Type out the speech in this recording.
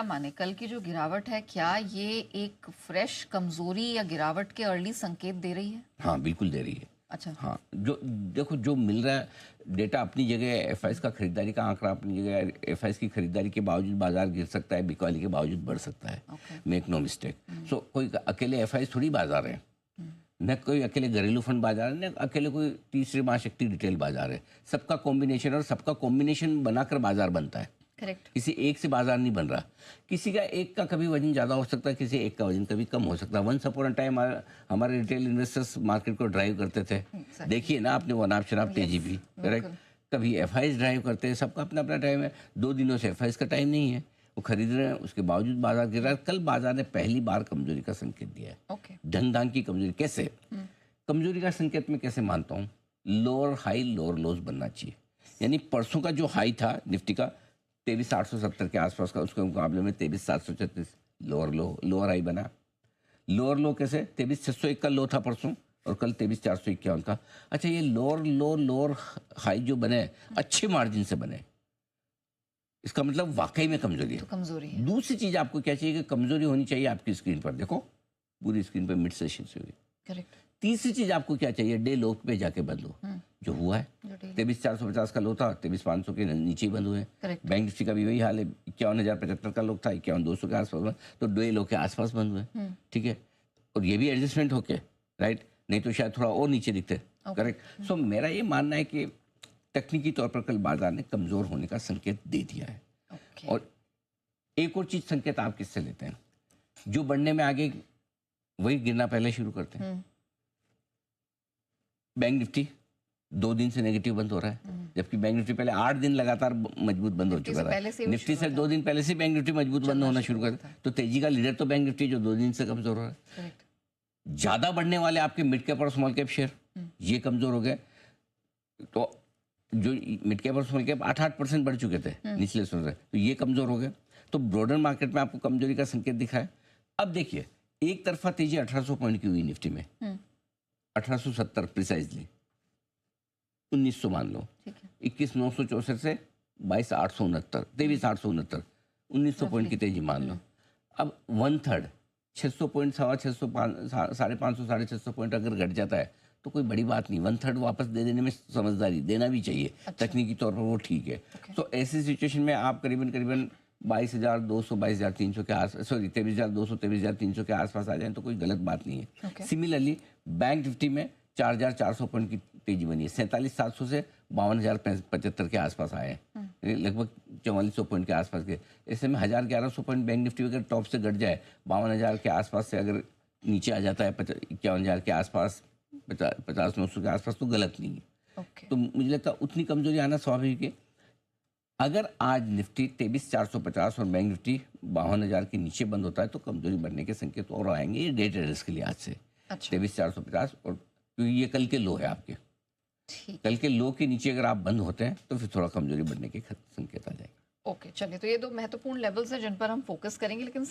माने, कल की जो गिरावट है, क्या ये एक फ्रेश कमजोरी या गिरावट के अर्ली संकेत दे रही है? हाँ, बिल्कुल दे रही है। अच्छा। हाँ, जो देखो जो मिल रहा है डेटा अपनी जगह, एफआईएस का खरीदारी का आंकड़ा अपनी जगह, एफआईएस की खरीदारी के बावजूद बाजार गिर सकता है, बिकवाली के बावजूद बढ़ सकता है। Okay. Make no mistake. So कोई अकेले एफआईएस थोड़ी बाजार है, न कोई अकेले घरेलू फंड बाजार है, न अकेले कोई तीसरी महाशक्ति रिटेल बाजार है। सबका कॉम्बिनेशन, और सबका कॉम्बिनेशन बनाकर बाजार बनता है। करेक्ट। किसी एक से बाजार नहीं बन रहा। किसी का एक का कभी वजन ज़्यादा हो सकता है, किसी एक का वजन कभी कम हो सकता है। वंस अपॉन अ टाइम हमारे रिटेल इन्वेस्टर्स मार्केट को ड्राइव करते थे। देखिए ना आपने वनाब शराब तेजी भी, करेक्ट। कभी एफआईएस ड्राइव करते हैं, सबका अपना अपना टाइम है। 2 दिनों से एफआईएस का टाइम नहीं है, वो खरीद रहे हैं, उसके बावजूद बाजार गिर रहा है। कल बाजार ने पहली बार कमजोरी का संकेत दिया है। ओके। धन दान की कमजोरी। कैसे कमजोरी का संकेत मैं कैसे मानता हूँ? लोअर हाई लोअर लोज बनना चाहिए। यानी परसों का जो हाई था निफ्टी का 23,870 के आसपास का, उसके मुकाबले में 23,736 लोअर हाई बना। लोअर लो कैसे? 23,601 का लो था परसों, और कल 23,451 का। अच्छा, ये लोअर हाई जो बने अच्छे मार्जिन से बने, इसका मतलब वाकई में कमजोरी है। तो कमजोरी है। दूसरी चीज आपको क्या चाहिए कि कमजोरी होनी चाहिए आपकी स्क्रीन पर, देखो पूरी स्क्रीन पर मिड सेशन से हुई। करेक्ट। तीसरी चीज आपको क्या चाहिए? डे लो पे जाके बंद हो, जो हुआ है। 23,450 का लो था, 23,500 के नीचे ही बंद हुए। बैंक निफ्टी का भी वही हाल है, 51,075 का लो था, 51,200 के आसपास, तो डे लो के आसपास बंद हुए। ठीक है, और ये भी एडजस्टमेंट होके, राइट, नहीं तो शायद थोड़ा और नीचे दिखते। करेक्ट। सो मेरा ये मानना है कि तकनीकी तौर पर कल बाजार ने कमजोर होने का संकेत दे दिया है। और एक और चीज संकेत आप किससे लेते हैं? जो बढ़ने में आगे वही गिरना पहले शुरू करते हैं। बैंक निफ्टी 2 दिन से नेगेटिव बंद हो रहा है, जबकि बैंक निफ्टी पहले 8 दिन लगातार मजबूत बंद हो चुका था। निफ्टी से 2 दिन पहले से बैंक निफ्टी मजबूत बंद होना शुरू कर, तो तेजी का लीडर तो बैंक निफ्टी जो 2 दिन से कमजोर हो रहा है। ज्यादा बढ़ने वाले आपके मिड कैप और स्मॉल कैप शेयर ये कमजोर हो गए। तो जो मिड कैप और स्मॉल कैप 8% बढ़ चुके थे निचले स्तर से, तो ये कमजोर हो गए। तो ब्रॉडर मार्केट में आपको कमजोरी का संकेत दिखा है। अब देखिए, एक तरफा तेजी 1800 पॉइंट की हुई निफ्टी में, 1870 प्रिसाइजली, 1900 मान लो, 21,964 से 22,869, 23,869, 1900 पॉइंट की तेजी मान लो। अब 1/3 600 पॉइंट, 650, 550, 650 पॉइंट अगर घट जाता है तो कोई बड़ी बात नहीं। 1/3 वापस दे देने में समझदारी, देना भी चाहिए। तकनीकी तौर पर वो ठीक है। तो ऐसी सिचुएशन में आप करीबन 22,200, 22,300 के आसपास, सॉरी 23,200, 23,300 के आसपास आ जाए तो कोई गलत बात नहीं है। सिमिलरली बैंक निफ्टी में 4,400 पॉइंट की तेजी बनी है, 47,700 से 52,075 के आसपास आए हैं, लगभग 4400 पॉइंट के आसपास के। ऐसे में 1,1100 पॉइंट बैंक निफ्टी अगर टॉप से घट जाए, 52,000 के आसपास से अगर नीचे आ जाता है 51,000 के आसपास, 50,900 के आसपास, तो गलत नहीं है। तो मुझे लगता है उतनी कमजोरी आना स्वाभाविक है। अगर आज निफ्टी 23,450 और बैंक निफ्टी 52,000 के नीचे बंद होता है तो कमजोरी बढ़ने के संकेत और आएंगे, ये डे ट्रेडर्स के लिहाज से। 23,450, और क्योंकि ये कल के लो है आपके, कल के लो के नीचे अगर आप बंद होते हैं तो फिर थोड़ा कमजोरी बढ़ने के संकेत आ जाएंगे। ओके, चलिए, तो ये 2 महत्वपूर्ण लेवल्स हैं जिन पर हम फोकस करेंगे, लेकिन